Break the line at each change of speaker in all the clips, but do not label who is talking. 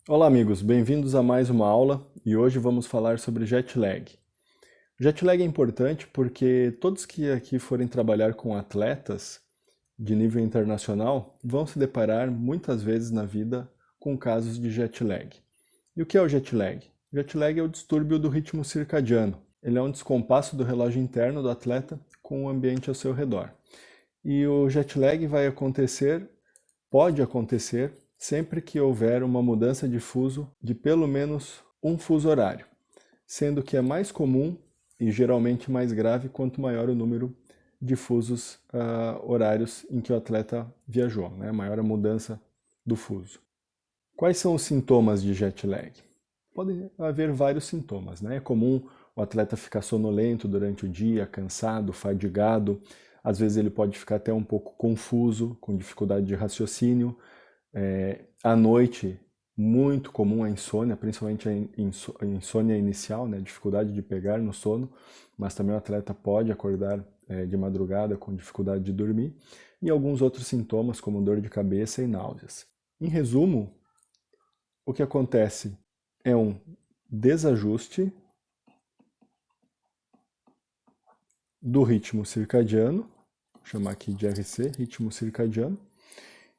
Olá amigos, bem-vindos a mais uma aula e hoje vamos falar sobre jet lag. Jet lag é importante porque todos que aqui forem trabalhar com atletas de nível internacional vão se deparar muitas vezes na vida com casos de jet lag. E o que é o jet lag? Jet lag é o distúrbio do ritmo circadiano. Ele é um descompasso do relógio interno do atleta com o ambiente ao seu redor. E o jet lag vai acontecer, pode acontecer, sempre que houver uma mudança de fuso de pelo menos um fuso horário, sendo que é mais comum e geralmente mais grave quanto maior o número de fusos horários em que o atleta viajou, né? Maior a mudança do fuso. Quais são os sintomas de jet lag? Podem haver vários sintomas, né? É comum o atleta ficar sonolento durante o dia, cansado, fadigado. Às vezes ele pode ficar até um pouco confuso, com dificuldade de raciocínio. À noite, muito comum a insônia, principalmente a insônia inicial, né? Dificuldade de pegar no sono, mas também o atleta pode acordar de madrugada com dificuldade de dormir. E alguns outros sintomas, como dor de cabeça e náuseas. Em resumo, o que acontece é um desajuste do ritmo circadiano, vou chamar aqui de RC, ritmo circadiano,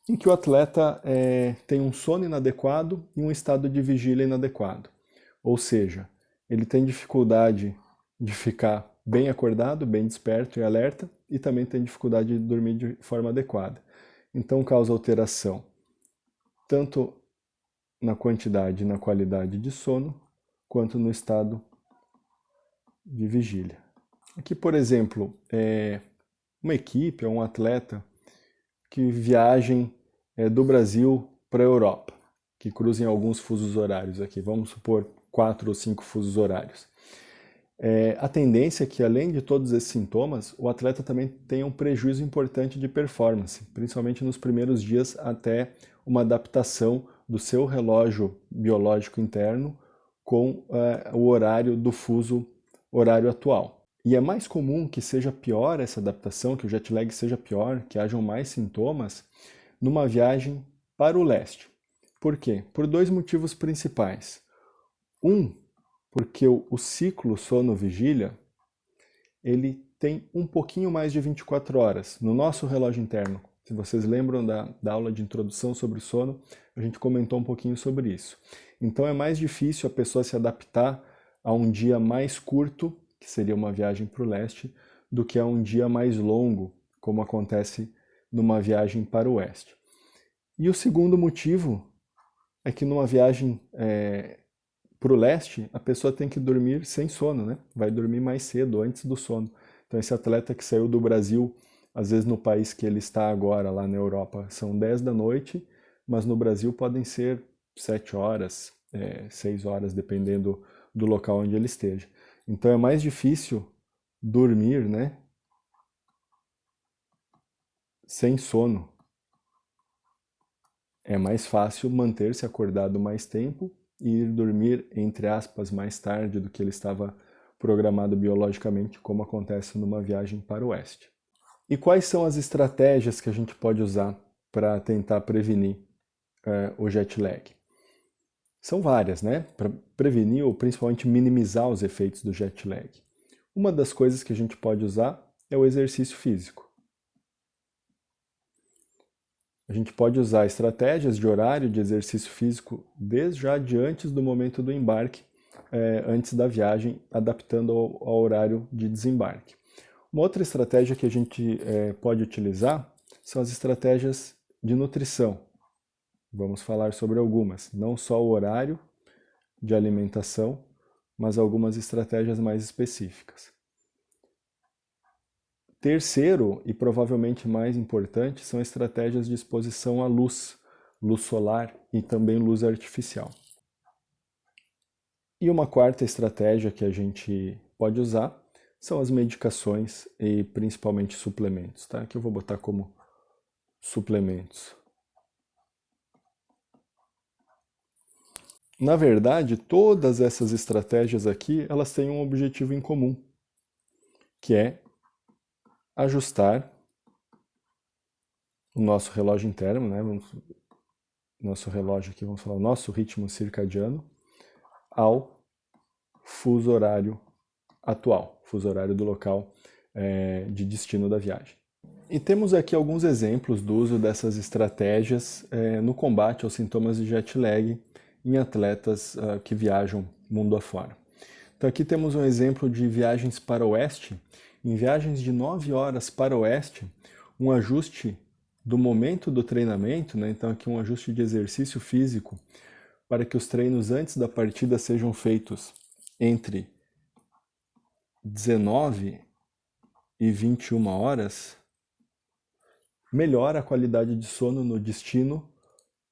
em que o atleta tem um sono inadequado e um estado de vigília inadequado. Ou seja, ele tem dificuldade de ficar bem acordado, bem desperto e alerta, e também tem dificuldade de dormir de forma adequada. Então causa alteração tanto na quantidade e na qualidade de sono, quanto no estado de vigília. Aqui, por exemplo, uma equipe, um atleta que viajem do Brasil para a Europa, que cruzem alguns fusos horários aqui, vamos supor 4 ou 5 fusos horários. A tendência é que, além de todos esses sintomas, o atleta também tenha um prejuízo importante de performance, principalmente nos primeiros dias até uma adaptação do seu relógio biológico interno com o horário do fuso horário atual. E é mais comum que seja pior essa adaptação, que o jet lag seja pior, que hajam mais sintomas, numa viagem para o leste. Por quê? Por dois motivos principais. Um, porque o ciclo sono-vigília ele tem um pouquinho mais de 24 horas no nosso relógio interno. Se vocês lembram da aula de introdução sobre o sono, a gente comentou um pouquinho sobre isso. Então é mais difícil a pessoa se adaptar a um dia mais curto, que seria uma viagem para o leste, do que a um dia mais longo, como acontece numa viagem para o oeste. E o segundo motivo é que numa viagem para o leste, a pessoa tem que dormir sem sono, né? Vai dormir mais cedo, antes do sono. Então esse atleta que saiu do Brasil, às vezes no país que ele está agora, lá na Europa, são 10 da noite, mas no Brasil podem ser 7 horas, 6 horas, dependendo do local onde ele esteja. Então é mais difícil dormir, né? Sem sono. É mais fácil manter-se acordado mais tempo e ir dormir, entre aspas, mais tarde do que ele estava programado biologicamente, como acontece numa viagem para o oeste. E quais são as estratégias que a gente pode usar para tentar prevenir o jet lag? São várias, né? Para prevenir ou principalmente minimizar os efeitos do jet lag. Uma das coisas que a gente pode usar é o exercício físico. A gente pode usar estratégias de horário de exercício físico desde já de antes do momento do embarque, antes da viagem, adaptando ao horário de desembarque. Uma outra estratégia que a gente pode utilizar são as estratégias de nutrição. Vamos falar sobre algumas, não só o horário de alimentação, mas algumas estratégias mais específicas. Terceiro, e provavelmente mais importante, são estratégias de exposição à luz, luz solar e também luz artificial. E uma quarta estratégia que a gente pode usar são as medicações e principalmente suplementos, tá? Que eu vou botar como suplementos. Na verdade, todas essas estratégias aqui, elas têm um objetivo em comum, que é ajustar o nosso relógio interno, né? Vamos nosso relógio aqui, vamos falar o nosso ritmo circadiano, ao fuso horário atual, fuso horário do local de destino da viagem. E temos aqui alguns exemplos do uso dessas estratégias no combate aos sintomas de jet lag em atletas que viajam mundo afora. Então aqui temos um exemplo de viagens para o oeste. Em viagens de 9 horas para o oeste, um ajuste do momento do treinamento, né? Então aqui um ajuste de exercício físico para que os treinos antes da partida sejam feitos entre 19 e 21 horas, melhora a qualidade de sono no destino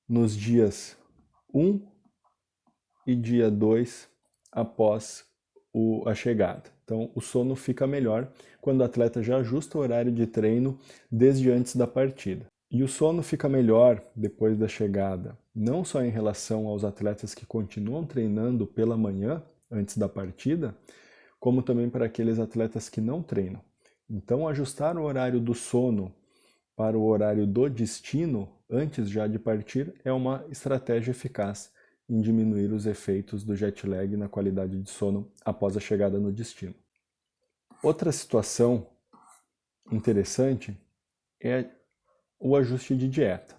nos dias 1 e dia 2 após a chegada. Então, o sono fica melhor quando o atleta já ajusta o horário de treino desde antes da partida. E o sono fica melhor depois da chegada, não só em relação aos atletas que continuam treinando pela manhã antes da partida, como também para aqueles atletas que não treinam. Então, ajustar o horário do sono para o horário do destino antes já de partir é uma estratégia eficaz em diminuir os efeitos do jet lag na qualidade de sono após a chegada no destino. Outra situação interessante é o ajuste de dieta.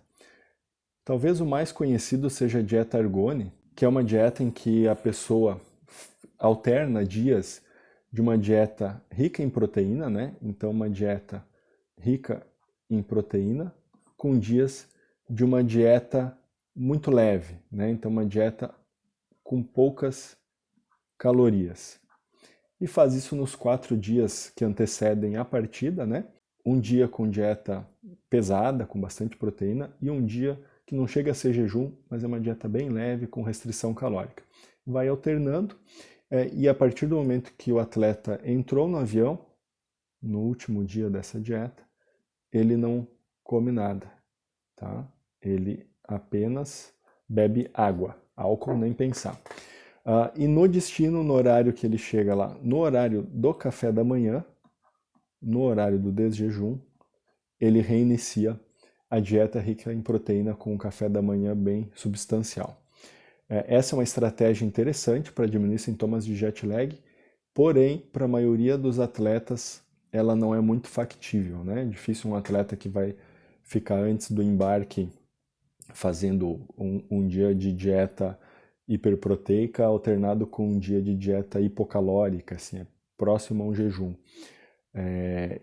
Talvez o mais conhecido seja a dieta Argone, que é uma dieta em que a pessoa alterna dias de uma dieta rica em proteína, né? Então uma dieta rica em proteína, com dias de uma dieta muito leve, né? Então uma dieta com poucas calorias. E faz isso nos 4 dias que antecedem a partida, né? Um dia com dieta pesada, com bastante proteína, e um dia que não chega a ser jejum, mas é uma dieta bem leve, com restrição calórica. Vai alternando, e a partir do momento que o atleta entrou no avião, no último dia dessa dieta, ele não come nada, tá? Ele apenas bebe água, álcool nem pensar. E no destino, no horário que ele chega lá, no horário do café da manhã, no horário do desjejum, ele reinicia a dieta rica em proteína com um café da manhã bem substancial. Essa é uma estratégia interessante para diminuir sintomas de jet lag, porém, para a maioria dos atletas, ela não é muito factível, né? É difícil um atleta que vai ficar antes do embarque fazendo um dia de dieta hiperproteica alternado com um dia de dieta hipocalórica, assim, próximo a um jejum,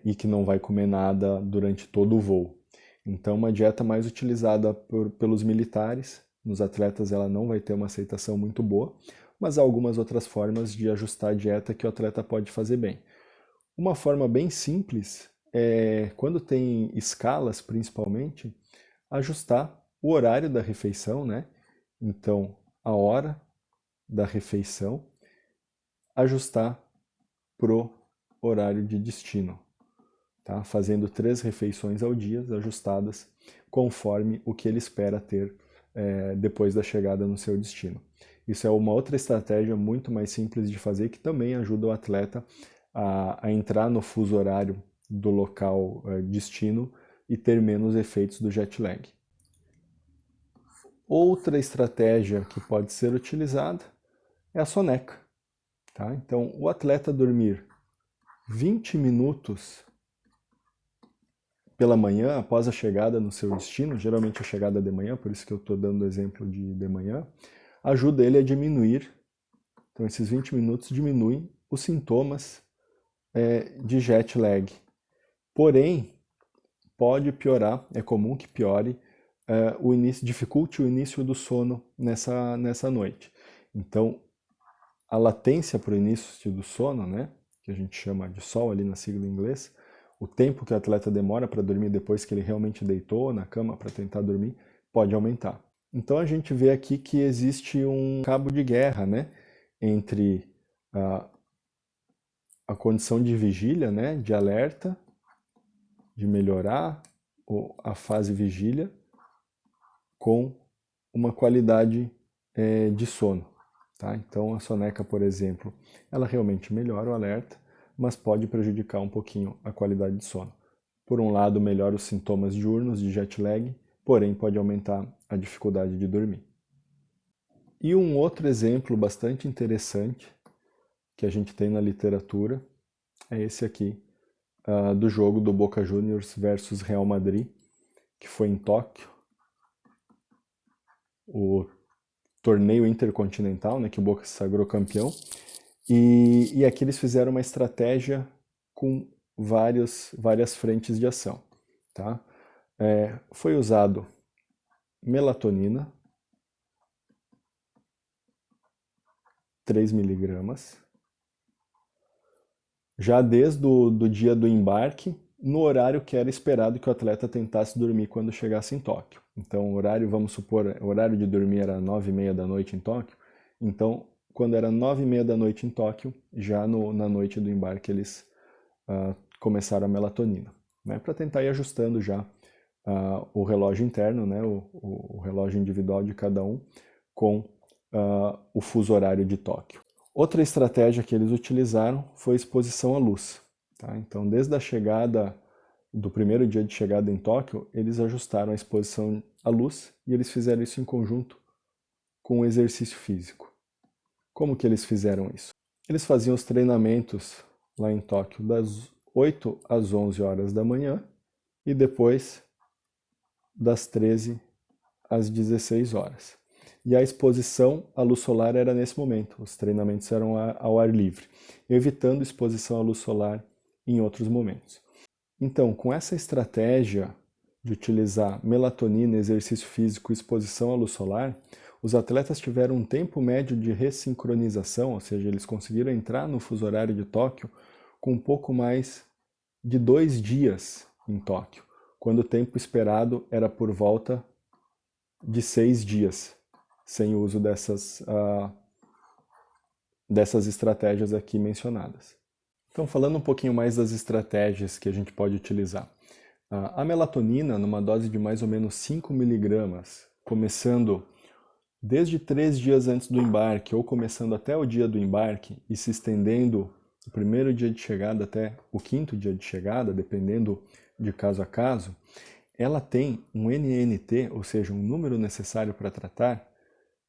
e que não vai comer nada durante todo o voo. Então, uma dieta mais utilizada pelos militares, nos atletas ela não vai ter uma aceitação muito boa, mas há algumas outras formas de ajustar a dieta que o atleta pode fazer bem. Uma forma bem simples é, quando tem escalas principalmente, ajustar o horário da refeição, né? Então, a hora da refeição, ajustar pro horário de destino, tá? Fazendo 3 refeições ao dia, ajustadas conforme o que ele espera ter depois da chegada no seu destino. Isso é uma outra estratégia muito mais simples de fazer que também ajuda o atleta a entrar no fuso horário do local destino e ter menos efeitos do jet lag. Outra estratégia que pode ser utilizada é a soneca. Tá? Então, o atleta dormir 20 minutos pela manhã, após a chegada no seu destino, geralmente a chegada de manhã, por isso que eu estou dando o exemplo de manhã, ajuda ele a diminuir, então esses 20 minutos diminuem os sintomas de jet lag. Porém, pode piorar, é comum que piore, dificulte o início do sono nessa noite. Então, a latência para o início do sono, né, que a gente chama de SOL ali na sigla em inglês, o tempo que o atleta demora para dormir depois que ele realmente deitou na cama para tentar dormir, pode aumentar. Então a gente vê aqui que existe um cabo de guerra, né, entre a condição de vigília, né, de alerta, de melhorar a fase vigília, com uma qualidade de sono. Tá? Então a soneca, por exemplo, ela realmente melhora o alerta, mas pode prejudicar um pouquinho a qualidade de sono. Por um lado, melhora os sintomas diurnos de jet lag, porém pode aumentar a dificuldade de dormir. E um outro exemplo bastante interessante que a gente tem na literatura é esse aqui, do jogo do Boca Juniors versus Real Madrid, que foi em Tóquio, o torneio intercontinental, né, que o Boca se sagrou campeão, e aqui eles fizeram uma estratégia com várias frentes de ação. Tá? Foi usado melatonina, 3 miligramas, já desde o dia do embarque, no horário que era esperado que o atleta tentasse dormir quando chegasse em Tóquio. Então, o horário, vamos supor, o horário de dormir era 9h30 da noite em Tóquio. Então, quando era 9h30 da noite em Tóquio, já na noite do embarque eles começaram a melatonina, né, para tentar ir ajustando já o relógio interno, né, o relógio individual de cada um, com o fuso horário de Tóquio. Outra estratégia que eles utilizaram foi a exposição à luz. Tá? Então, desde a chegada, do primeiro dia de chegada em Tóquio, eles ajustaram a exposição à luz e eles fizeram isso em conjunto com o exercício físico. Como que eles fizeram isso? Eles faziam os treinamentos lá em Tóquio das 8 às 11 horas da manhã e depois das 13 às 16 horas. E a exposição à luz solar era nesse momento, os treinamentos eram ao ar livre, evitando exposição à luz solar em outros momentos. Então, com essa estratégia de utilizar melatonina, exercício físico e exposição à luz solar, os atletas tiveram um tempo médio de ressincronização, ou seja, eles conseguiram entrar no fuso horário de Tóquio com um pouco mais de 2 dias em Tóquio, quando o tempo esperado era por volta de 6 dias, sem o uso dessas estratégias aqui mencionadas. Então, falando um pouquinho mais das estratégias que a gente pode utilizar. A melatonina, numa dose de mais ou menos 5 miligramas, começando desde 3 dias antes do embarque, ou começando até o dia do embarque e se estendendo do primeiro dia de chegada até o 5º dia de chegada, dependendo de caso a caso, ela tem um NNT, ou seja, um número necessário para tratar,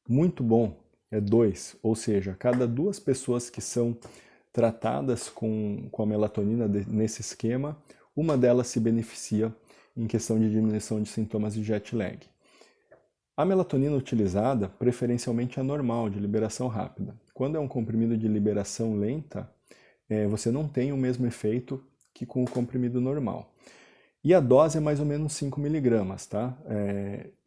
muito bom, é 2, ou seja, cada 2 pessoas que são tratadas com a melatonina nesse esquema, uma delas se beneficia em questão de diminuição de sintomas de jet lag. A melatonina utilizada, preferencialmente é normal, de liberação rápida. Quando é um comprimido de liberação lenta, você não tem o mesmo efeito que com o comprimido normal. E a dose é mais ou menos 5 miligramas, tá?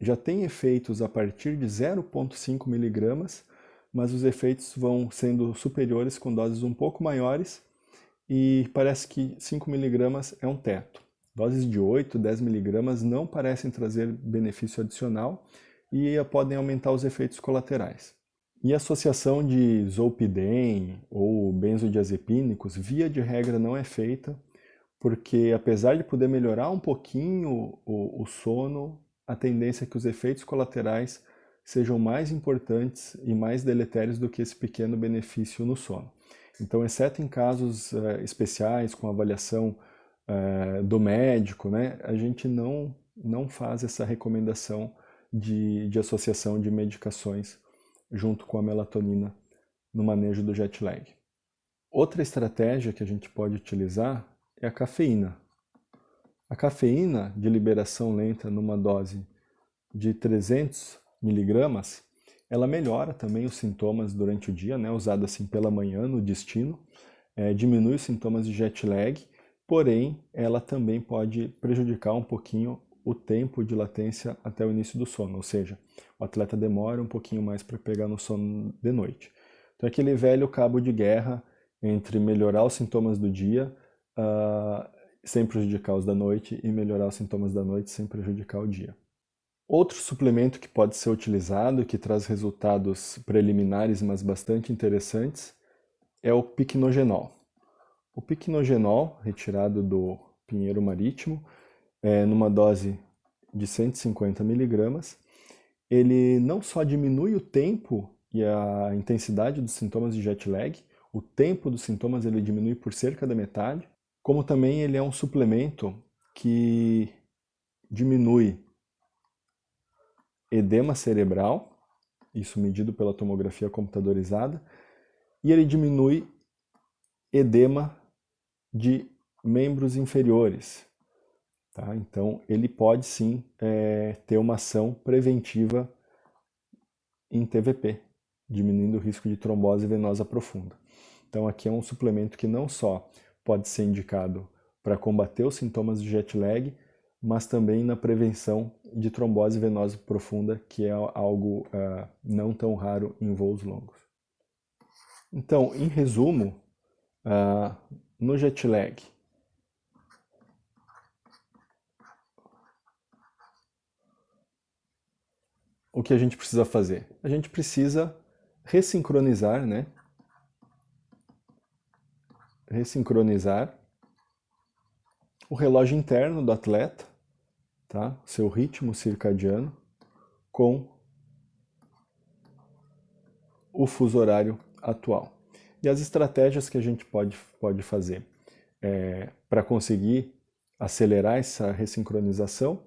Já tem efeitos a partir de 0,5 miligramas, mas os efeitos vão sendo superiores com doses um pouco maiores e parece que 5 miligramas é um teto. Doses de 8, 10 miligramas não parecem trazer benefício adicional e podem aumentar os efeitos colaterais. E a associação de zolpidem ou benzodiazepínicos, via de regra, não é feita, porque apesar de poder melhorar um pouquinho o sono, a tendência é que os efeitos colaterais sejam mais importantes e mais deletérios do que esse pequeno benefício no sono. Então, exceto em casos especiais, com avaliação do médico, né, a gente não faz essa recomendação de associação de medicações junto com a melatonina no manejo do jet lag. Outra estratégia que a gente pode utilizar é a cafeína. A cafeína de liberação lenta numa dose de 300 miligramas, ela melhora também os sintomas durante o dia, né, usada assim pela manhã no destino, diminui os sintomas de jet lag, porém ela também pode prejudicar um pouquinho o tempo de latência até o início do sono, ou seja, o atleta demora um pouquinho mais para pegar no sono de noite. Então, aquele velho cabo de guerra entre melhorar os sintomas do dia sem prejudicar os da noite e melhorar os sintomas da noite sem prejudicar o dia. Outro suplemento que pode ser utilizado, que traz resultados preliminares, mas bastante interessantes, é o piquenogenol. O piquenogenol, retirado do pinheiro marítimo, numa dose de 150 miligramas, ele não só diminui o tempo e a intensidade dos sintomas de jet lag, o tempo dos sintomas ele diminui por cerca da metade, como também ele é um suplemento que diminui edema cerebral, isso medido pela tomografia computadorizada, e ele diminui edema de membros inferiores. Tá? Então, ele pode sim ter uma ação preventiva em TVP, diminuindo o risco de trombose venosa profunda. Então, aqui é um suplemento que não só pode ser indicado para combater os sintomas de jet lag, mas também na prevenção de trombose venosa profunda, que é algo não tão raro em voos longos. Então, em resumo, no jet lag, o que a gente precisa fazer? A gente precisa ressincronizar, né? Ressincronizar o relógio interno do atleta, tá? Seu ritmo circadiano, com o fuso horário atual. E as estratégias que a gente pode fazer para conseguir acelerar essa ressincronização,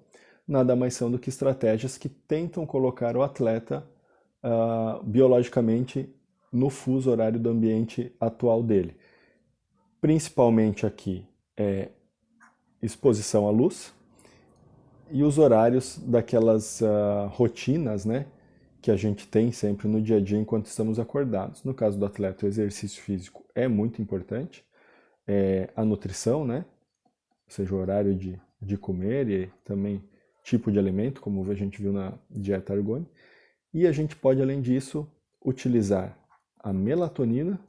nada mais são do que estratégias que tentam colocar o atleta biologicamente no fuso horário do ambiente atual dele. Principalmente aqui exposição à luz e os horários daquelas rotinas, né, que a gente tem sempre no dia a dia enquanto estamos acordados. No caso do atleta, o exercício físico é muito importante, a nutrição, né, ou seja, o horário de comer e também tipo de alimento, como a gente viu na dieta Argonne. E a gente pode, além disso, utilizar a melatonina,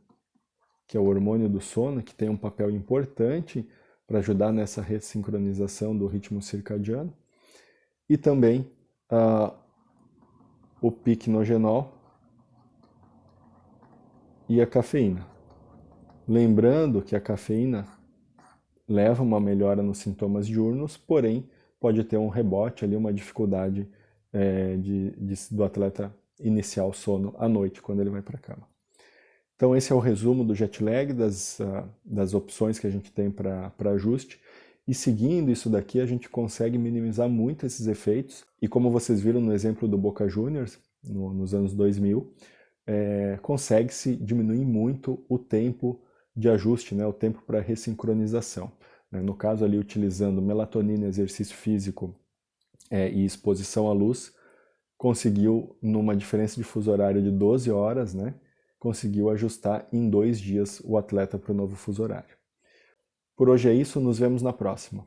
que é o hormônio do sono, que tem um papel importante para ajudar nessa ressincronização do ritmo circadiano, e também o piquenogenol e a cafeína. Lembrando que a cafeína leva uma melhora nos sintomas diurnos, porém pode ter um rebote ali, uma dificuldade do atleta iniciar o sono à noite, quando ele vai para a cama. Então esse é o resumo do jet lag, das opções que a gente tem para ajuste. E seguindo isso daqui, a gente consegue minimizar muito esses efeitos. E como vocês viram no exemplo do Boca Juniors, nos anos 2000, consegue-se diminuir muito o tempo de ajuste, né, o tempo para ressincronização. No caso ali, utilizando melatonina, exercício físico e exposição à luz, conseguiu, numa diferença de fuso horário de 12 horas, né, conseguiu ajustar em 2 dias o atleta para o novo fuso horário. Por hoje é isso, nos vemos na próxima.